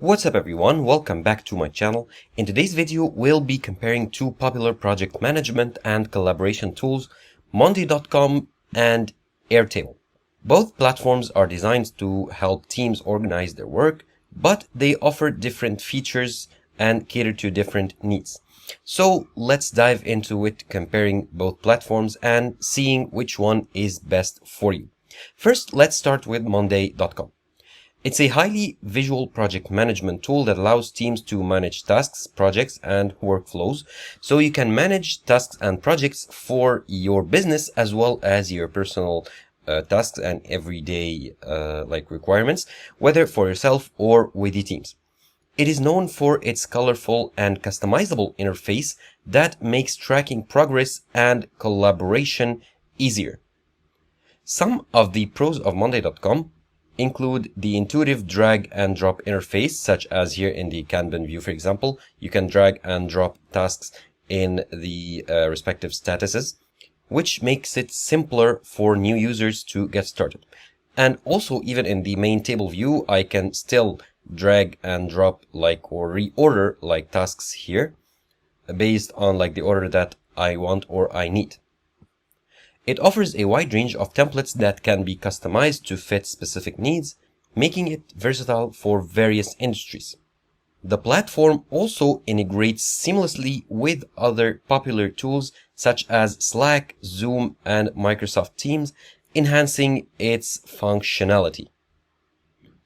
What's up everyone, welcome back to my channel. In today's video, we'll be comparing two popular project management and collaboration tools, Monday.com and Airtable. Both platforms are designed to help teams organize their work, but they offer different features and cater to different needs. So let's dive into it, comparing both platforms and seeing which one is best for you. First, let's start with Monday.com. It's a highly visual project management tool that allows teams to manage tasks, projects, and workflows. So you can manage tasks and projects for your business as well as your personal tasks and everyday requirements, whether for yourself or with the teams. It is known for its colorful and customizable interface that makes tracking progress and collaboration easier. Some of the pros of Monday.com include the intuitive drag and drop interface, such as here in the Kanban view, for example. You can drag and drop tasks in the respective statuses, which makes it simpler for new users to get started. And also, even in the main table view, I can still drag and drop or reorder tasks here based on the order that I want or I need. It offers a wide range of templates that can be customized to fit specific needs, making it versatile for various industries. The platform also integrates seamlessly with other popular tools such as Slack, Zoom, and Microsoft Teams, enhancing its functionality.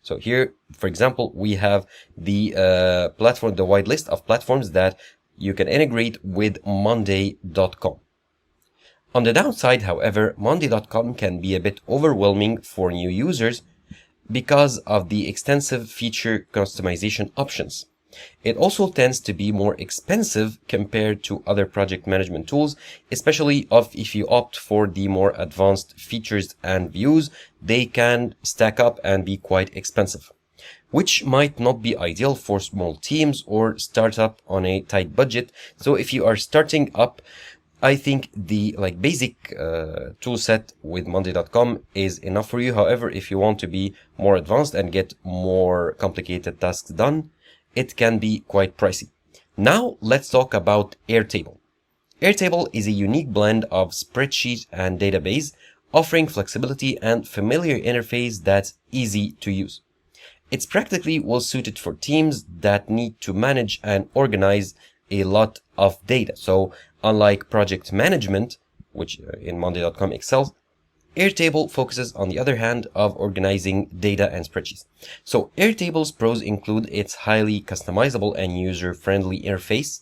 So here, for example, we have the wide list of platforms that you can integrate with Monday.com. On the downside, however, Monday.com can be a bit overwhelming for new users because of the extensive feature customization options. It also tends to be more expensive compared to other project management tools, especially if you opt for the more advanced features and views. They can stack up and be quite expensive, which might not be ideal for small teams or startup on a tight budget. So if you are starting up, I think the basic tool set with Monday.com is enough for you. However, if you want to be more advanced and get more complicated tasks done, it can be quite pricey. Now let's talk about Airtable. Airtable is a unique blend of spreadsheet and database, offering flexibility and familiar interface that's easy to use. It's practically well suited for teams that need to manage and organize a lot of data. So unlike project management, which in Monday.com excels, Airtable focuses, on the other hand, of organizing data and spreadsheets. So Airtable's pros include its highly customizable and user-friendly interface.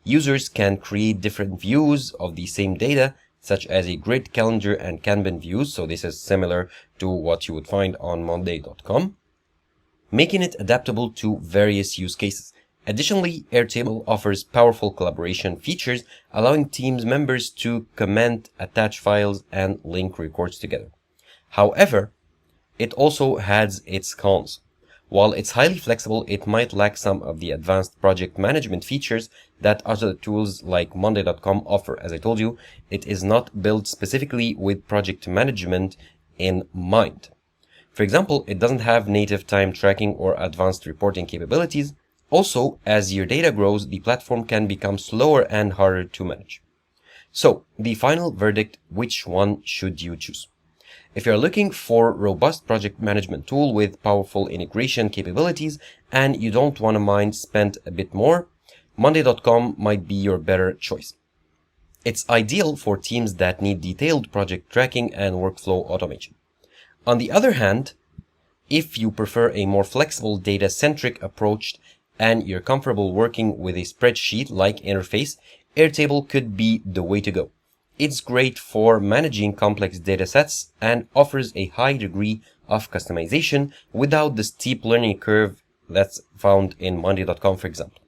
Users can create different views of the same data, such as a grid, calendar, and Kanban views. So this is similar to what you would find on Monday.com, making it adaptable to various use cases. Additionally, Airtable offers powerful collaboration features, allowing teams members to comment, attach files, and link records together. However, it also has its cons. While it's highly flexible, it might lack some of the advanced project management features that other tools like Monday.com offer. As I told you, it is not built specifically with project management in mind. For example, it doesn't have native time tracking or advanced reporting capabilities. Also, as your data grows, the platform can become slower and harder to manage. So, the final verdict, which one should you choose? If you're looking for a robust project management tool with powerful integration capabilities and you don't want to mind spend a bit more, Monday.com might be your better choice. It's ideal for teams that need detailed project tracking and workflow automation. On the other hand, if you prefer a more flexible data-centric approach and you're comfortable working with a spreadsheet-like interface, Airtable could be the way to go. It's great for managing complex data sets and offers a high degree of customization without the steep learning curve that's found in Monday.com, for example.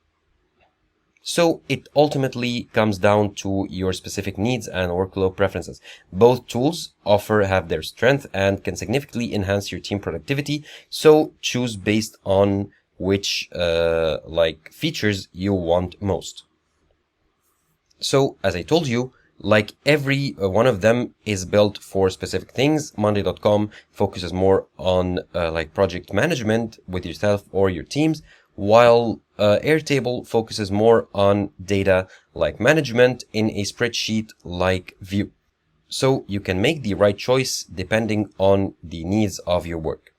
So it ultimately comes down to your specific needs and workflow preferences. Both tools have their strength and can significantly enhance your team productivity, so choose based on which features you want most. So as I told you, every one of them is built for specific things. Monday.com focuses more on project management with yourself or your teams, while Airtable focuses more on data like management in a spreadsheet like view. So you can make the right choice depending on the needs of your work.